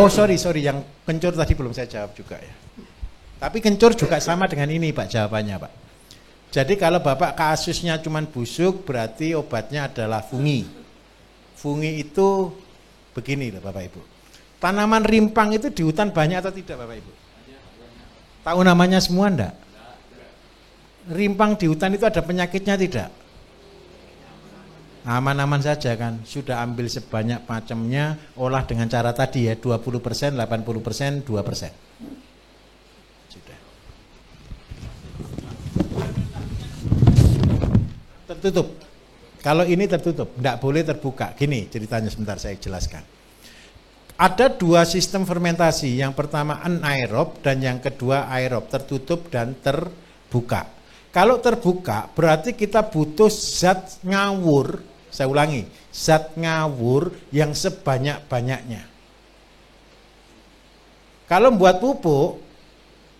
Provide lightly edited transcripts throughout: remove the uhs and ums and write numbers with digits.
Oh sorry, yang kencur tadi belum saya jawab juga ya. Tapi kencur juga sama dengan ini Pak jawabannya Pak. Jadi kalau Bapak kasusnya cuma busuk, berarti obatnya adalah fungi. Fungi itu begini loh Bapak Ibu. Tanaman rimpang itu di hutan banyak atau tidak Bapak Ibu? Tahu namanya semua enggak? Rimpang di hutan itu ada penyakitnya tidak? Aman-aman saja kan, sudah ambil sebanyak macamnya, olah dengan cara tadi ya, 20%, 80%, 2%. Sudah. Tertutup. Kalau ini tertutup, tidak boleh terbuka. Gini ceritanya sebentar saya jelaskan. Ada dua sistem fermentasi, yang pertama anaerob dan yang kedua aerob, tertutup dan terbuka. Kalau terbuka berarti kita butuh zat ngawur, saya ulangi, zat ngawur yang sebanyak-banyaknya. Kalau buat pupuk,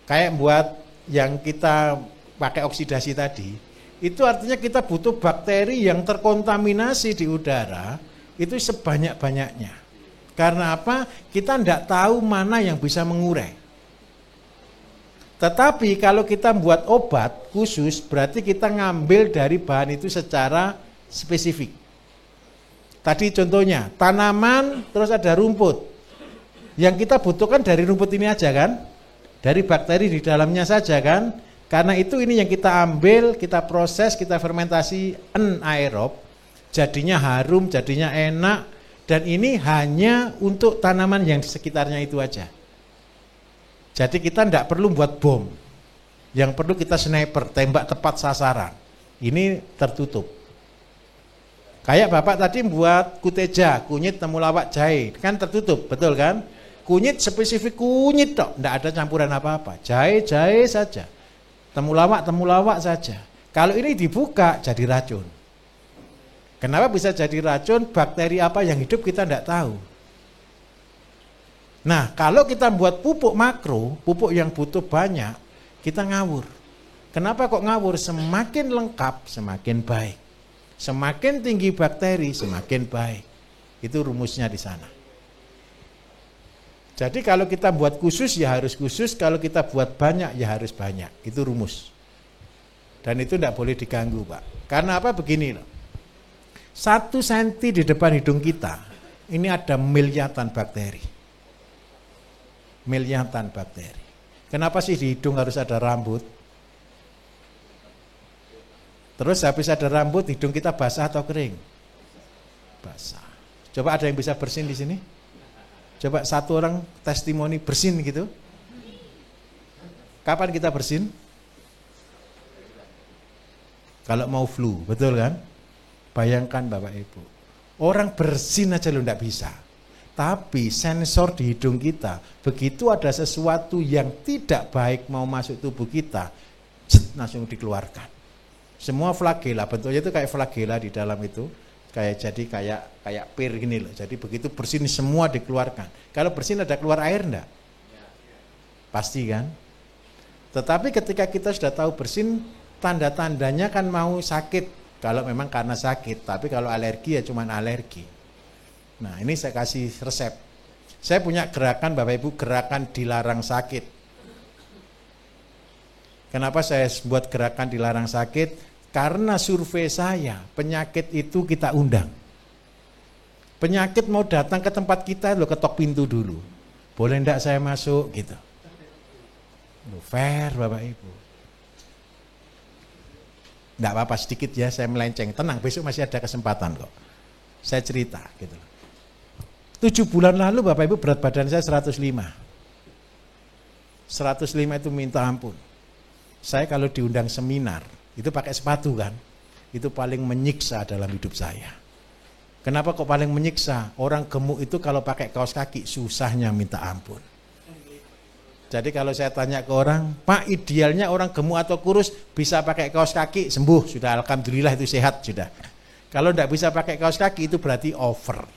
kayak buat yang kita pakai oksidasi tadi, itu artinya kita butuh bakteri yang terkontaminasi di udara, itu sebanyak-banyaknya. Karena apa? Kita tidak tahu mana yang bisa mengurai. Tetapi kalau kita buat obat khusus, berarti kita ngambil dari bahan itu secara spesifik. Tadi contohnya, tanaman terus ada rumput. Yang kita butuhkan dari rumput ini aja kan? Dari bakteri di dalamnya saja kan? Karena itu ini yang kita ambil, kita proses, kita fermentasi anaerob. Jadinya harum, jadinya enak. Dan ini hanya untuk tanaman yang di sekitarnya itu aja. Jadi kita tidak perlu buat bom. Yang perlu kita sniper, tembak tepat sasaran. Ini tertutup. Kayak Bapak tadi buat kuteja, kunyit, temulawak, jahe. Kan tertutup, betul kan? Kunyit spesifik kunyit tok, tidak ada campuran apa-apa. Jahe saja. Temulawak saja. Kalau ini dibuka jadi racun. Kenapa bisa jadi racun? Bakteri apa yang hidup kita tidak tahu. Nah, kalau kita buat pupuk makro, pupuk yang butuh banyak, kita ngawur. Kenapa kok ngawur? Semakin lengkap, semakin baik. Semakin tinggi bakteri, semakin baik. Itu rumusnya di sana. Jadi kalau kita buat khusus, ya harus khusus. Kalau kita buat banyak, ya harus banyak. Itu rumus. Dan itu tidak boleh diganggu, Pak. Karena apa? Begini loh. 1 senti di depan hidung kita, ini ada miliatan bakteri. Miliatan bakteri. Kenapa sih di hidung harus ada rambut? Terus habis ada rambut, hidung kita basah atau kering? Basah. Coba ada yang bisa bersin di sini? Coba satu orang testimoni bersin gitu. Kapan kita bersin? Kalau mau flu, betul kan? Bayangkan Bapak Ibu, orang bersin aja lo enggak bisa. Tapi sensor di hidung kita, begitu ada sesuatu yang tidak baik mau masuk tubuh kita, langsung dikeluarkan. Semua flagela, bentuknya itu kayak flagela di dalam itu, kayak pir gini loh. Jadi begitu bersin semua dikeluarkan. Kalau bersin ada keluar air enggak? Pasti kan? Tetapi ketika kita sudah tahu bersin, tanda-tandanya kan mau sakit. Kalau memang karena sakit, tapi kalau alergi ya cuman alergi. Nah ini saya kasih resep. Saya punya gerakan Bapak Ibu, gerakan dilarang sakit. Kenapa saya buat gerakan dilarang sakit? Karena survei saya, penyakit itu kita undang. Penyakit mau datang ke tempat kita, lo ketok pintu dulu. Boleh enggak saya masuk gitu. Fair Bapak Ibu. Enggak apa-apa sedikit ya, saya melenceng. Tenang, besok masih ada kesempatan kok. Saya cerita gitu. 7 bulan lalu Bapak Ibu berat badan saya 105. 105 itu minta ampun. Saya kalau diundang seminar, itu pakai sepatu kan. Itu paling menyiksa dalam hidup saya. Kenapa kok paling menyiksa? Orang gemuk itu kalau pakai kaos kaki susahnya minta ampun. Jadi kalau saya tanya ke orang, Pak idealnya orang gemuk atau kurus bisa pakai kaos kaki sembuh, sudah alhamdulillah itu sehat sudah. Kalau tidak bisa pakai kaos kaki itu berarti over.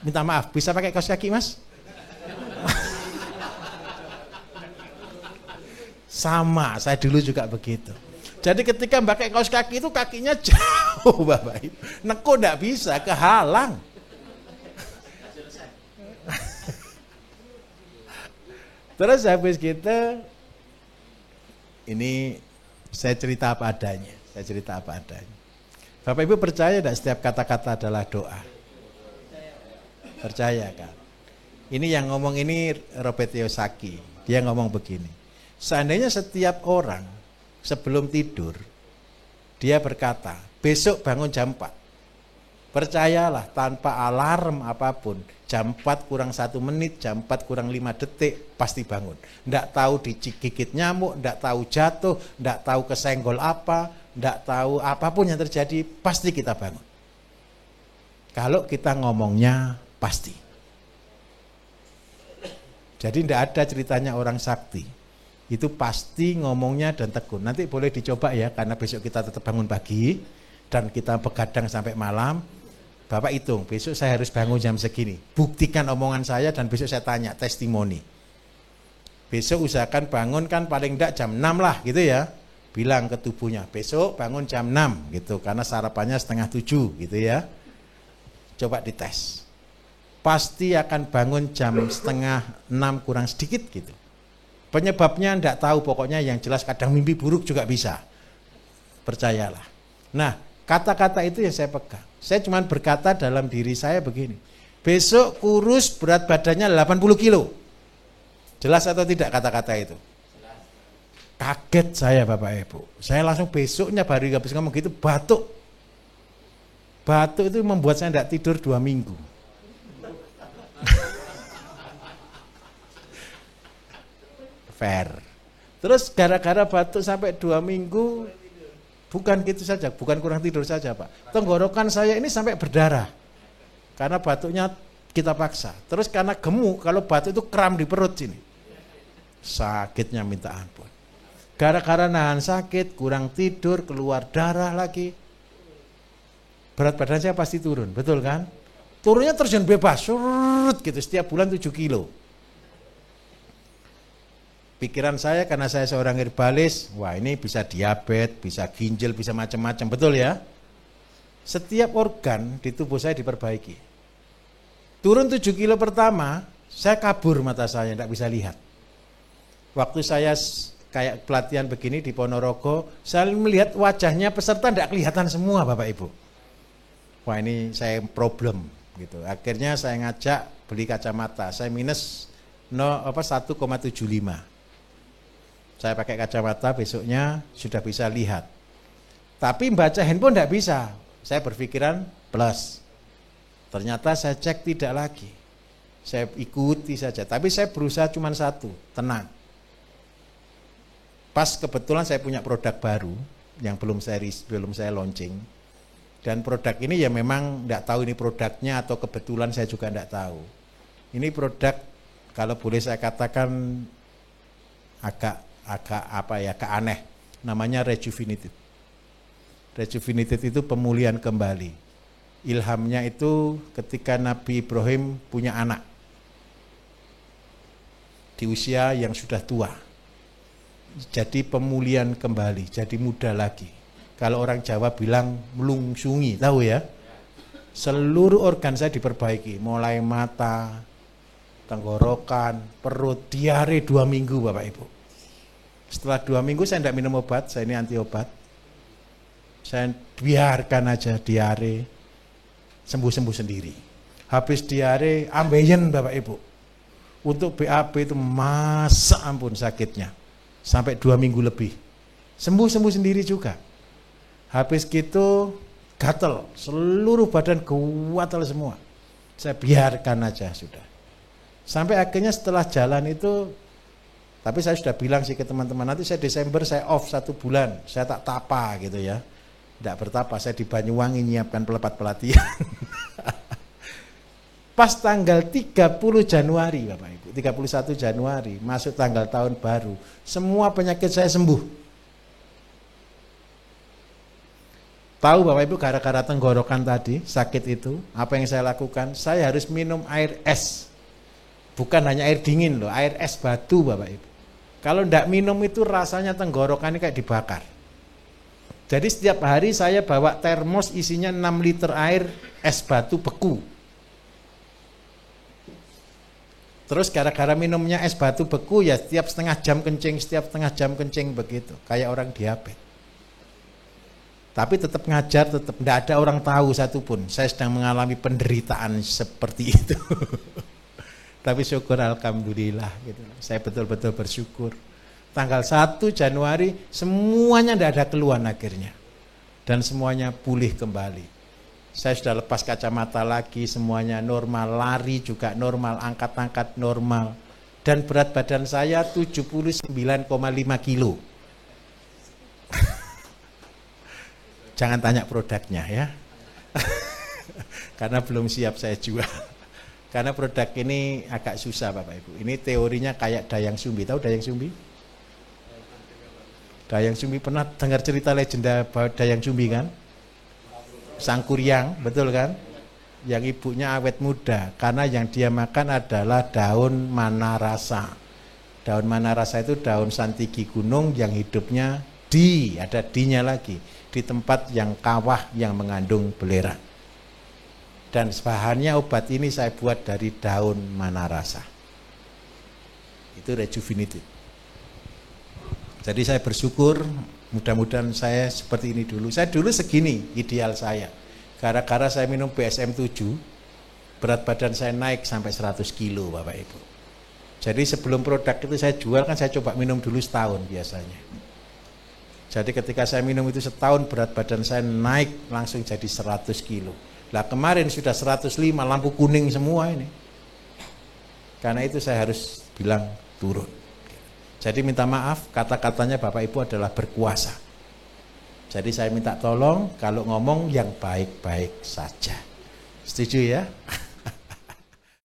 Minta maaf, bisa pakai kaos kaki Mas? Sama, saya dulu juga begitu. Jadi ketika pakai kaos kaki itu kakinya jauh Bapak Ibu. Neko tidak bisa, kehalang. Terus habis gitu, ini saya cerita apa adanya. Bapak Ibu percaya tidak setiap kata-kata adalah doa? Percaya kan? Ini yang ngomong ini Robert Kiyosaki. Dia ngomong begini. Seandainya setiap orang sebelum tidur, dia berkata, besok bangun jam 4. Percayalah tanpa alarm apapun, jam 4 kurang 1 menit, jam 4 kurang 5 detik pasti bangun. Nggak tahu digigit nyamuk, nggak tahu jatuh, nggak tahu kesenggol apa, nggak tahu apapun yang terjadi, pasti kita bangun. Kalau kita ngomongnya pasti. Jadi nggak ada ceritanya orang sakti. Itu pasti ngomongnya dan tekun. Nanti boleh dicoba ya, karena besok kita tetap bangun pagi dan kita begadang sampai malam. Bapak hitung, besok saya harus bangun jam segini. Buktikan omongan saya dan besok saya tanya testimoni. Besok usahakan bangun kan paling enggak jam 6 lah gitu ya. Bilang ke tubuhnya, besok bangun jam 6 gitu. Karena sarapannya 6:30 gitu ya. Coba dites. Pasti akan bangun jam 5:30 kurang sedikit gitu. Penyebabnya enggak tahu, pokoknya yang jelas kadang mimpi buruk juga bisa. Percayalah. Nah, kata-kata itu yang saya pegang. Saya cuma berkata dalam diri saya begini, besok kurus berat badannya 80 kilo. Jelas atau tidak kata-kata itu? Kaget saya Bapak Ibu. Saya langsung besoknya baru habis ngomong gitu batuk. Batuk itu membuat saya tidak tidur 2 minggu. Fair. Terus gara-gara batuk sampai 2 minggu, bukan gitu saja, bukan kurang tidur saja Pak. Tenggorokan saya ini sampai berdarah. Karena batuknya kita paksa. Terus karena gemuk, kalau batuk itu kram di perut sini. Sakitnya minta ampun. Gara-gara nahan sakit, kurang tidur, keluar darah lagi. Berat badan saya pasti turun, betul kan? Turunnya terjun bebas, surut gitu, setiap bulan 7 kilo. Pikiran saya karena saya seorang herbalis, wah ini bisa diabetes, bisa ginjal, bisa macam-macam, betul ya? Setiap organ di tubuh saya diperbaiki. Turun 7 kilo pertama, saya kabur mata saya, tidak bisa lihat. Waktu saya kayak pelatihan begini di Ponorogo, saya melihat wajahnya peserta tidak kelihatan semua Bapak Ibu. Wah ini saya problem gitu. Akhirnya saya ngajak beli kacamata, saya minus 1,75. Saya pakai kacamata, besoknya sudah bisa lihat. Tapi baca handphone tidak bisa. Saya berpikiran plus. Ternyata saya cek tidak lagi. Saya ikuti saja. Tapi saya berusaha cuma satu, tenang. Pas kebetulan saya punya produk baru yang belum saya launching. Dan produk ini ya memang tidak tahu ini produknya atau kebetulan saya juga tidak tahu. Ini produk kalau boleh saya katakan agak aneh, namanya Rejuvenated. Rejuvenated itu pemulihan kembali. Ilhamnya itu ketika Nabi Ibrahim punya anak di usia yang sudah tua, jadi pemulihan kembali, jadi muda lagi. Kalau orang Jawa bilang melungsungi, tahu ya? Seluruh organ saya diperbaiki, mulai mata, tenggorokan, perut, diare 2 minggu Bapak Ibu. Setelah 2 minggu saya tidak minum obat, saya ini anti obat. Saya biarkan aja diare, sembuh-sembuh sendiri. Habis diare, ambeien Bapak Ibu. Untuk BAB itu masa ampun sakitnya. Sampai 2 minggu lebih. Sembuh-sembuh sendiri juga. Habis gitu gatel, seluruh badan gatal semua. Saya biarkan aja sudah. Sampai akhirnya setelah jalan itu, tapi saya sudah bilang sih ke teman-teman, nanti saya Desember saya off 1 bulan, saya tak tapa gitu ya. Tidak bertapa, saya di Banyuwangi nyiapkan pelatihan. Pas tanggal 30 Januari Bapak Ibu, 31 Januari, masuk tanggal tahun baru, semua penyakit saya sembuh. Tahu Bapak Ibu gara-gara tenggorokan tadi, sakit itu, apa yang saya lakukan? Saya harus minum air es. Bukan hanya air dingin loh, air es batu Bapak Ibu. Kalau tidak minum itu rasanya tenggorokan ini kayak dibakar. Jadi setiap hari saya bawa termos isinya 6 liter air es batu beku. Terus gara-gara minumnya es batu beku ya setiap setengah jam kencing begitu. Kayak orang diabetes. Tapi tetap ngajar, tetap tidak ada orang tahu satupun. Saya sedang mengalami penderitaan seperti itu. Tapi syukur alhamdulillah gitu. Saya betul-betul bersyukur. Tanggal 1 Januari semuanya tidak ada keluhan akhirnya. Dan semuanya pulih kembali. Saya sudah lepas kacamata lagi, semuanya normal, lari juga normal, angkat-angkat normal. Dan berat badan saya 79,5 kilo. Jangan tanya produknya ya. Karena belum siap saya jual. Karena produk ini agak susah Bapak Ibu. Ini teorinya kayak Dayang Sumbi. Tahu Dayang Sumbi? Dayang Sumbi pernah dengar cerita legenda Dayang Sumbi kan? Sang Kuryang, betul kan? Yang ibunya awet muda. Karena yang dia makan adalah daun manarasa. Daun manarasa itu daun santigi gunung yang hidupnya ada dinya lagi. Di tempat yang kawah yang mengandung belerang. Dan bahannya obat ini saya buat dari daun manarasa. Itu rejuvenated. Jadi saya bersyukur, mudah-mudahan saya seperti ini dulu. Saya dulu segini ideal saya. Gara-gara saya minum BSM 7, berat badan saya naik sampai 100 kilo Bapak Ibu. Jadi sebelum produk itu saya jual kan saya coba minum dulu setahun biasanya. Jadi ketika saya minum itu setahun berat badan saya naik langsung jadi 100 kilo. Lah kemarin sudah 105, lampu kuning semua ini. Karena itu saya harus bilang turun. Jadi minta maaf, kata-katanya Bapak Ibu adalah berkuasa. Jadi saya minta tolong kalau ngomong yang baik-baik saja. Setuju ya?